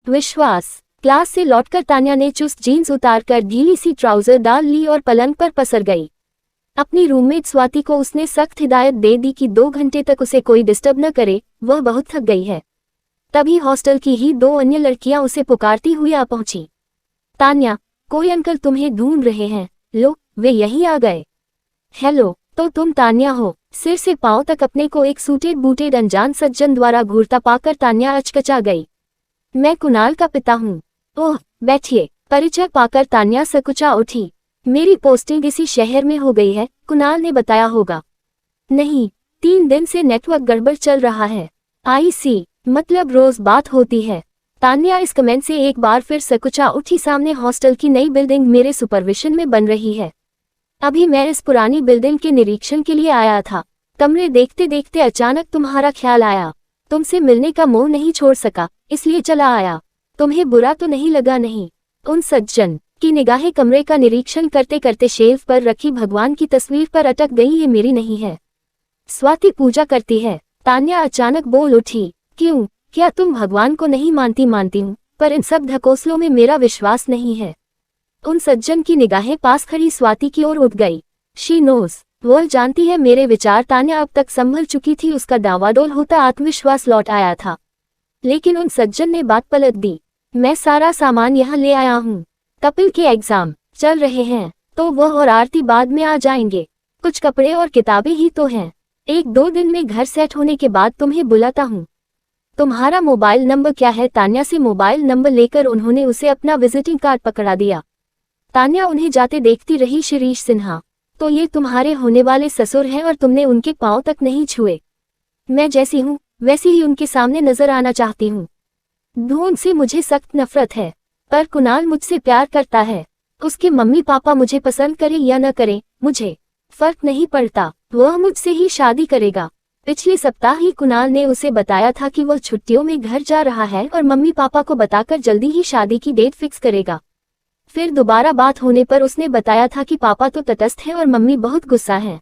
विश्वास। क्लास से लौटकर तान्या ने चुस्त जीन्स उतारकर ढीली सी ट्राउजर डाल ली और पलंग पर पसर गई। अपनी रूममेट स्वाति को उसने सख्त हिदायत दे दी कि 2 घंटे तक उसे कोई डिस्टर्ब न करे, वह बहुत थक गई है। तभी हॉस्टल की ही 2 अन्य लड़कियां उसे पुकारती हुई आ पहुंची। तान्या, कोई अंकल तुम्हें ढूंढ रहे हैं, लो वे यहीं आ गए। हेलो, तो तुम तान्या हो? सिर से पांव तक अपने को एक सूटेड बूटेड अनजान सज्जन द्वारा घूरता पाकर तान्या अचकचा गई। मैं कुणाल का पिता हूँ। ओह बैठिए। परिचय पाकर तान्या सकुचा उठी। मेरी पोस्टिंग इसी शहर में हो गई है, कुणाल ने बताया होगा। नहीं, 3 दिन से नेटवर्क गड़बड़ चल रहा है। आई सी, मतलब रोज बात होती है। तान्या इस कमेंट से एक बार फिर सकुचा उठी। सामने हॉस्टल की नई बिल्डिंग मेरे सुपरविजन में बन रही है। अभी मैं इस पुरानी बिल्डिंग के निरीक्षण के लिए आया था। कमरे देखते देखते अचानक तुम्हारा ख्याल आया। तुमसे मिलने का मोह नहीं छोड़ सका, इसलिए चला आया। तुम्हें बुरा तो नहीं लगा? नहीं। उन सज्जन की निगाहें कमरे का निरीक्षण करते करते शेल्फ पर रखी भगवान की तस्वीर पर अटक गई। ये मेरी नहीं है, स्वाति पूजा करती है। तान्या अचानक बोल उठी। क्यों, क्या तुम भगवान को नहीं मानती? मानती हूँ, पर इन सब ढकोसलों में मेरा विश्वास नहीं है। उन सज्जन की निगाहें पास खड़ी स्वाति की ओर उठ गई। शी नोज, वह जानती है मेरे विचार। तान्या अब तक संभल चुकी थी, उसका डावाडोल होता आत्मविश्वास लौट आया था। लेकिन उन सज्जन ने बात पलट दी। मैं सारा सामान यहाँ ले आया हूँ। कपिल के एग्जाम चल रहे हैं, तो वह और आरती बाद में आ जाएंगे। कुछ कपड़े और किताबें ही तो हैं। 1-2 दिन में घर सेट होने के बाद तुम्हें बुलाता हूँ। तुम्हारा मोबाइल नंबर क्या है? तान्या से मोबाइल नंबर लेकर उन्होंने उसे अपना विजिटिंग कार्ड पकड़ा दिया। तान्या उन्हें जाते देखती रही। शिरीष सिन्हा, तो ये तुम्हारे होने वाले ससुर हैं और तुमने उनके पांव तक नहीं छुए। मैं जैसी हूँ वैसी ही उनके सामने नजर आना चाहती हूँ। ढूंढ से मुझे सख्त नफरत है, पर कुणाल मुझसे प्यार करता है। उसके मम्मी पापा मुझे पसंद करें या न करें, मुझे फर्क नहीं पड़ता। वह मुझसे ही शादी करेगा। पिछले सप्ताह ही कुणाल ने उसे बताया था कि वह छुट्टियों में घर जा रहा है और मम्मी पापा को बताकर जल्दी ही शादी की डेट फिक्स करेगा। फिर दोबारा बात होने पर उसने बताया था कि पापा तो तटस्थ हैं और मम्मी बहुत गुस्सा हैं।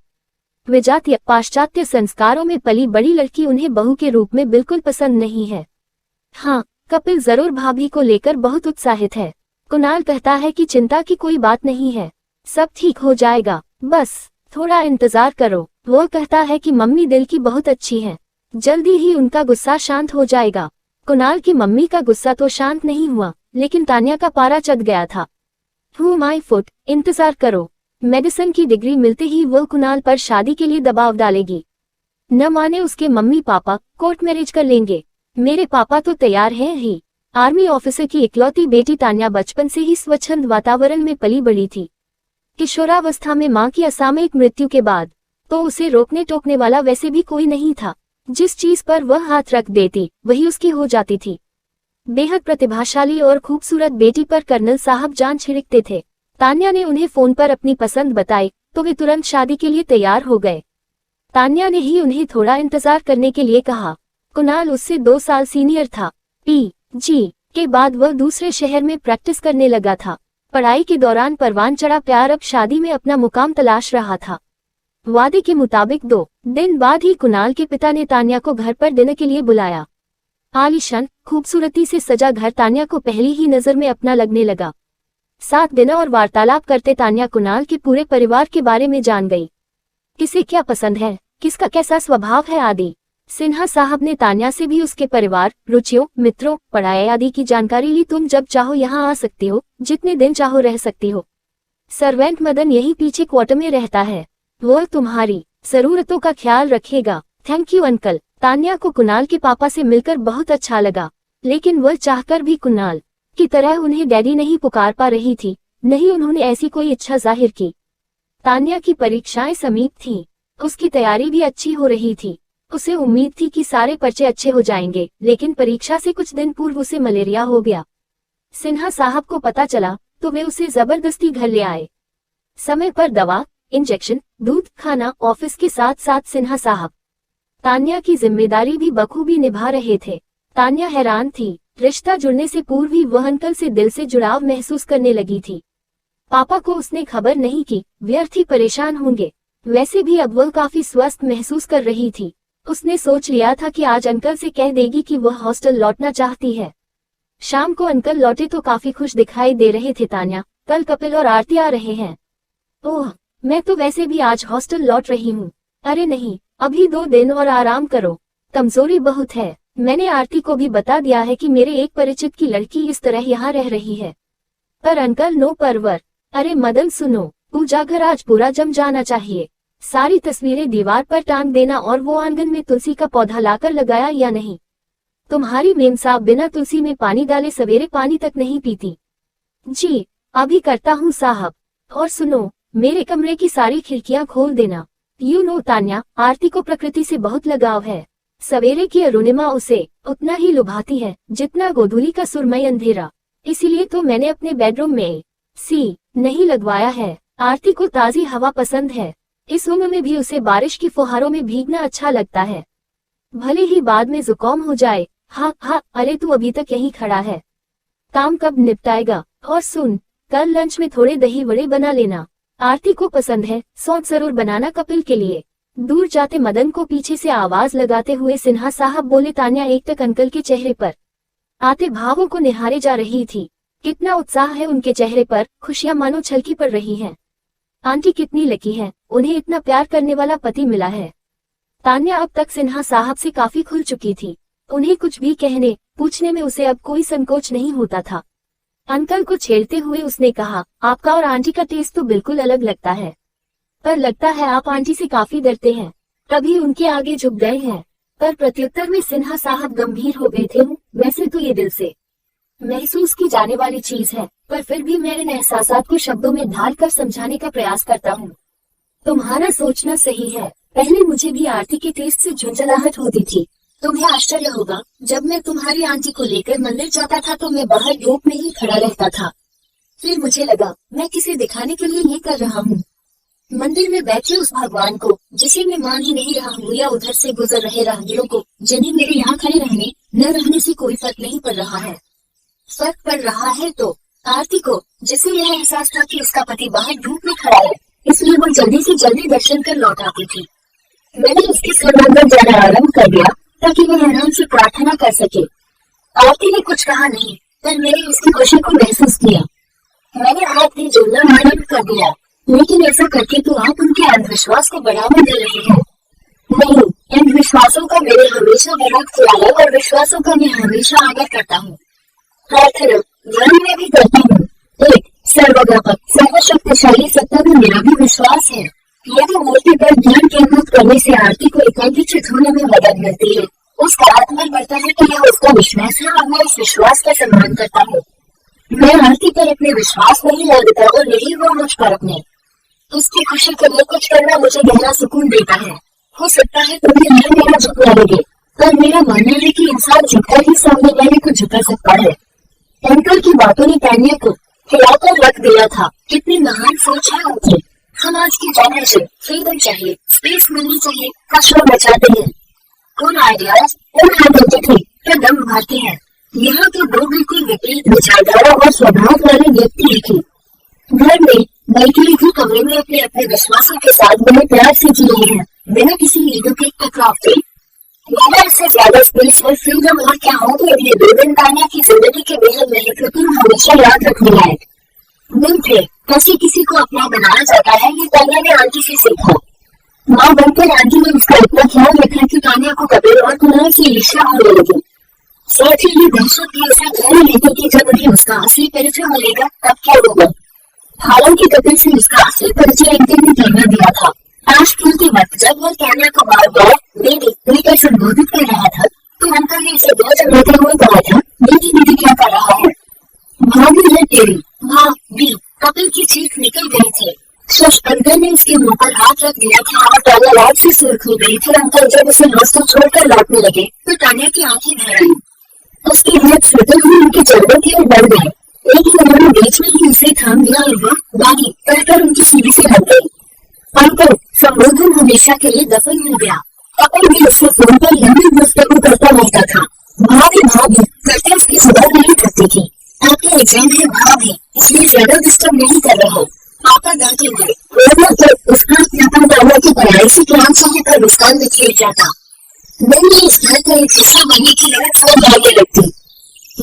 विजातीय पाश्चात्य संस्कारों में पली बड़ी लड़की उन्हें बहू के रूप में बिल्कुल पसंद नहीं है। हाँ, कपिल जरूर भाभी को लेकर बहुत उत्साहित है। कुणाल कहता है कि चिंता की कोई बात नहीं है, सब ठीक हो जाएगा, बस थोड़ा इंतजार करो। वो कहता है कि मम्मी दिल की बहुत अच्छी हैं, जल्दी ही उनका गुस्सा शांत हो जाएगा। कुणाल की मम्मी का गुस्सा तो शांत नहीं हुआ, लेकिन तान्या का पारा चढ़ गया था। हु माई फुट, इंतजार करो। मेडिसिन की डिग्री मिलते ही वो कुणाल पर शादी के लिए दबाव डालेगी। न माने उसके मम्मी पापा, कोर्ट मैरिज कर लेंगे। मेरे पापा तो तैयार हैं ही। आर्मी ऑफिसर की इकलौती बेटी तान्या बचपन से ही स्वच्छंद वातावरण में पली बड़ी थी। किशोरावस्था में मां की असामयिक मृत्यु के बाद तो उसे रोकने टोकने वाला वैसे भी कोई नहीं था। जिस चीज पर वह हाथ रख देती वही उसकी हो जाती थी। बेहद प्रतिभाशाली और खूबसूरत बेटी पर कर्नल साहब जान छिड़कते थे। तान्या ने उन्हें फोन पर अपनी पसंद बताई तो वे तुरंत शादी के लिए तैयार हो गए। तान्या ने ही उन्हें थोड़ा इंतजार करने के लिए कहा। कुणाल उससे 2 साल सीनियर था। पीजी के बाद वह दूसरे शहर में प्रैक्टिस करने लगा था। पढ़ाई के दौरान परवान चढ़ा प्यार अब शादी में अपना मुकाम तलाश रहा था। वादे के मुताबिक 2 दिन बाद ही कुणाल के पिता ने तान्या को घर पर डिनर के लिए बुलाया। आलीशान खूबसूरती से सजा घर तान्या को पहली ही नजर में अपना लगने लगा। साथ डिनर और वार्तालाप करते तान्या कुणाल के पूरे परिवार के बारे में जान गई। किसे क्या पसंद है, किसका कैसा स्वभाव है आदि। सिन्हा साहब ने तान्या से भी उसके परिवार, रुचियों, मित्रों, पढ़ाई आदि की जानकारी ली। तुम जब चाहो यहाँ आ सकती हो, जितने दिन चाहो रह सकती हो। सर्वेंट मदन यही पीछे क्वार्टर में रहता है, वह तुम्हारी जरूरतों का ख्याल रखेगा। Thank you uncle. तान्या को कुणाल के पापा से मिलकर बहुत अच्छा लगा, लेकिन वह चाहकर भी कुणाल की तरह उन्हें डैडी नहीं पुकार पा रही थी। नहीं, उन्होंने ऐसी कोई इच्छा जाहिर की। तान्या की परीक्षाएं समीप थीं, उसकी तैयारी भी अच्छी हो रही थी। उसे उम्मीद थी कि सारे पर्चे अच्छे हो जाएंगे, लेकिन परीक्षा से कुछ दिन पूर्व उसे मलेरिया हो गया। सिन्हा साहब को पता चला तो वे उसे जबरदस्ती घर ले आए। समय पर दवा, इंजेक्शन, दूध, खाना, ऑफिस के साथ साथ सिन्हा साहब तान्या की जिम्मेदारी भी बखूबी निभा रहे थे। तान्या हैरान थी। रिश्ता जुड़ने से पूर्व ही वह अंकल से दिल से जुड़ाव महसूस करने लगी थी। पापा को उसने खबर नहीं की, व्यर्थ ही परेशान होंगे। वैसे भी अब वह काफी स्वस्थ महसूस कर रही थी। उसने सोच लिया था कि आज अंकल से कह देगी कि वह हॉस्टल लौटना चाहती है। शाम को अंकल लौटे तो काफी खुश दिखाई दे रहे थे। तान्या, कल कपिल और आरती आ रहे हैं। ओह, मैं तो वैसे भी आज हॉस्टल लौट रही हूँ। अरे नहीं, अभी 2 दिन और आराम करो, कमजोरी बहुत है। मैंने आरती को भी बता दिया है कि मेरे एक परिचित की लड़की इस तरह यहाँ रह रही है। पर अंकल नो परवर। अरे मदन सुनो, पूजा घर आज पूरा जम जाना चाहिए। सारी तस्वीरें दीवार पर टांग देना और वो आंगन में तुलसी का पौधा लाकर लगाया या नहीं? तुम्हारी मेम साहब बिना तुलसी में पानी डाले सवेरे पानी तक नहीं पीती। जी, अभी करता हूँ साहब। और सुनो, मेरे कमरे की सारी खिड़कियां खोल देना। यू नो तान्या, आरती को प्रकृति से बहुत लगाव है। सवेरे की अरुणिमा उसे उतना ही लुभाती है जितना गोधूली का सुरमई अंधेरा। इसीलिए तो मैंने अपने बेडरूम में सी नहीं लगवाया है। आरती को ताजी हवा पसंद है। इस उम्र में भी उसे बारिश की फुहारों में भीगना अच्छा लगता है, भले ही बाद में जुकाम हो जाए। हाँ हाँ, अरे तू अभी तक यहीं खड़ा है, काम कब निपटाएगा? और सुन, कल लंच में थोड़े दही वड़े बना लेना, आरती को पसंद है। सौंफ जरूर बनाना कपिल के लिए। दूर जाते मदन को पीछे से आवाज लगाते हुए सिन्हा साहब बोले। तान्या एकटक अंकल के चेहरे पर आते भावों को निहारे जा रही थी। कितना उत्साह है उनके चेहरे पर, खुशियां मानो छलकी पड़ रही हैं। आंटी कितनी लकी है, उन्हें इतना प्यार करने वाला पति मिला है। तान्या अब तक सिन्हा साहब से काफी खुल चुकी थी। उन्हें कुछ भी कहने पूछने में उसे अब कोई संकोच नहीं होता था। अंकल को छेड़ते हुए उसने कहा, आपका और आंटी का टेस्ट तो बिल्कुल अलग लगता है, पर लगता है आप आंटी से काफी डरते हैं, तभी उनके आगे झुक गए हैं। पर प्रत्युत्तर में सिन्हा साहब गंभीर हो गए थे। वैसे तो ये दिल से महसूस की जाने वाली चीज है, पर फिर भी मैं इन एहसासात को शब्दों में ढाल कर समझाने का प्रयास करता हूँ। तुम्हारा सोचना सही है, पहले मुझे भी आरती के टेस्ट से झुंझलाहट होती थी। तुम्हें आश्चर्य होगा, जब मैं तुम्हारी आंटी को लेकर मंदिर जाता था तो मैं बाहर धूप में ही खड़ा रहता था। फिर मुझे लगा मैं किसे दिखाने के लिए ये कर रहा हूँ। मंदिर में बैठे उस भगवान को जिसे मैं मान ही नहीं रहा हूँ, या उधर से गुजर रहे राहगीरों को जिन्हें मेरे यहाँ खड़े रहने न रहने से कोई फर्क नहीं पड़ रहा है। फर्क पड़ रहा है तो आरती को, जिसे यह एहसास था कि उसका पति बाहर धूप में खड़ा है, इसलिए वो जल्दी से जल्दी दर्शन कर लौट आती थी। मैंने उसके सिर अंदर जाना आरम्भ कर दिया ताकि वह आराम से प्रार्थना कर सके। आरती ने कुछ कहा नहीं, पर मैंने उसकी खुशी को महसूस किया। मैंने हाथ भी जोड़ना आरम्भ कर दिया, लेकिन ऐसा करके तो आप उनके अंधविश्वास को बढ़ावा दे रहे हैं। नहीं, अंधविश्वासों का मैंने हमेशा विरोध किया है और विश्वासों का मैं हमेशा आदर करता हूँ। प्रार्थना ध्यान में भी करता हूँ। एक सर्वव्यापक सर्वशक्तिशाली सत्ता में मेरा भी विश्वास है। यदि मूर्ति पर ध्यान केंद्रित करने से आरती को एकाग्रचित होने में मदद मिलती है, उसका आत्मन बढ़ता है कि यह उसका विश्वास है और मैं इस विश्वास का सम्मान करता हूँ। मैं आरती पर अपने विश्वास नहीं लादता और नहीं वो मुझ पर अपने। उसकी खुशी के लिए कुछ करना मुझे गहरा सुकून देता है। हो सकता है तुम्हें यह मेरा झुकना लगे, पर मेरा मानना है कि इंसान झुककर ही सामने वाले को झुका सकता है। अंकल की बातों ने तान्या को हिलाकर रख दिया था। कितनी महान सोच है उनकी। हम आज की जनरेशन फ्रीडम चाहिए, स्पेस मिलनी चाहिए का शोर मचाते हैं। उन आइडियाज, उन आइडेंटिटी पर दम भरते हैं। यहाँ तो दो बिल्कुल विपरीत विचारधारा और स्वभाव वाले व्यक्ति एक ही घर में बल्कि एक ही कमरे में अपने अपने विश्वासों के साथ बड़े प्यार से जी रहे हैं, बिना किसी ईगो के टकराव के। इससे ज्यादा स्पेस और फ्रीडम और क्या हो। तो ये 2 दिन तान्या की जिंदगी के बेहद महत्वपूर्ण हमेशा याद रखने लायक दिन थे। कैसे किसी को अपना बनाया जाता है, ये तान्या ने आंटी से सीखा। माँ बनकर आंटी ने उसका इतना ख्याल रखा कि तान्या को कपिल और कुणाल से ईर्ष्या होने लगी। साथ ही ये दहशत भी उसे घेरे लेती कि जब उन्हें उसका असली परिचय मिलेगा तब क्या होगा। हालांकि कपिल से उसका असली परिचय एक दिन भी तान्या दिया था। आज खेलते वक्त जब वह तान्या को बार बार दीदी कहकर संबोधित कर रहा था, तो अंकल ने इसे 2 जगह हुए कहा था, दीदी दीदी क्या कर रहा है? भाभी है तेरी, भाभी। कपिल की चीख निकल गई थी। शश अंकल ने उसके मुंह पर हाथ रख दिया था और तान्या लाल से सुर्ख हो गई थी। अंकल जब उसे हॉस्टल छोड़कर लौटने लगे तो तान्या की आंखें भर आई। उसके हाथ सटल हुए उनके चरणों की ओर बढ़ गए, लेकिन उन्होंने बीच में ही उसे थाम दिया और वह दादी कहकर उनकी सीढ़ी से हट गई। अंकल संबोधन हमेशा के लिए दफन हो गया। कपिल भी उससे फोन पर लंबी गुफ्तगू करता रहता था। भाभी भाभी करते उसकी सुबह नहीं थकती थी। आपका एग्जाम है भाभी, इसलिए ज्यादा डिस्टर्ब नहीं कर रहे। पापा डांटेंगे। तो उसका अपनापन तान्या की पढ़ाई से प्यार चाहे पर मुस्कान बिखेर जाता। मैं इस घर का एक हिस्सा बनने की लड़क समझ आगे लगती।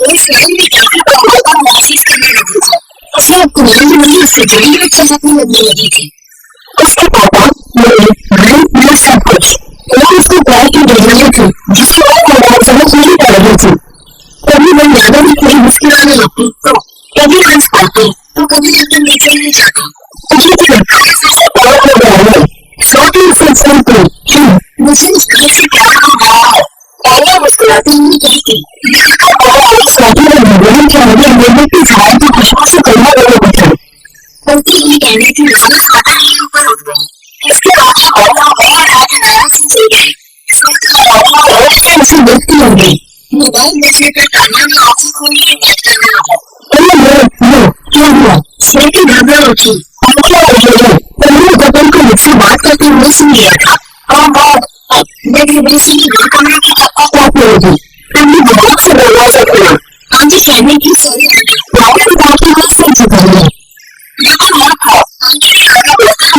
ये स्वयं भी डॉक्टर को बहुत महसूस करने लगी थी। उसे अब कुमारी में उससे जुड़ी हुई चमकने लगने लगी थी। उसके पापा, मम्मी, भाई, मैं सब कुछ। मैं उसको प्यार की बीमारी थी जिससे वो खुद समझ नहीं पा रही थी। कभी वो यादों में कोई मुस्कुराने लगती तो कभी हंस पाती तो कभी एकदम नीचे नहीं जाती। मुझे तो लगता है जैसे प्यार हो गया है। छोटी सी सुनती मुझे इस घर से प्यार हो गया है। पहले मुस्कुराती हुई कहती स्वाति ने भगवान के आगे निर्मित की छाया की खुशबू से कमरा बने बैठा। उनकी ये कहने की ज्यादा स्वाति के ऊपर उठ गई। इसके आगे बढ़ना और आगे नया से चल गए। स्वाति उसे देखती रह गई। मोबाइल देखने पर कान्हा ने आंखें खोली बात करने लगा। क्या हुआ? स्वाति घबरा उठी। आंखें आ रही है। उन्होंने गगन को मुझसे बात करते हुए सुन लिया था। मैं विदेशी की घर कमरे की चप्पा काट मिलेगी। हमने बहुत से दरवाजा खोला। आगे कहने की सोनी लगी। वापस बाकी में सुन चुका है। लेकिन आपको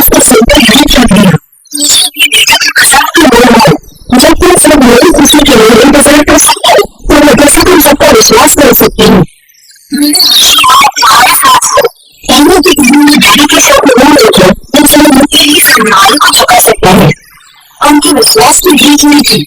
उसके सिर पर हाथ रख दिया। मुझे अपने बेटे की पसंद की नहीं है। जब तुम सब मेरी खुशी के लिए इंतजार कर सकते हो तो मैं कैसे तुम सबका विश्वास कर सकती हूँ? मेरे आशीर्वाद तुम्हारे साथ हो। कहने की कहानी डैडी के साथ नहीं देखे इंसान मुझे ही संभाल को चुका सकता है। उनके विश्वास की जीत हुई थी।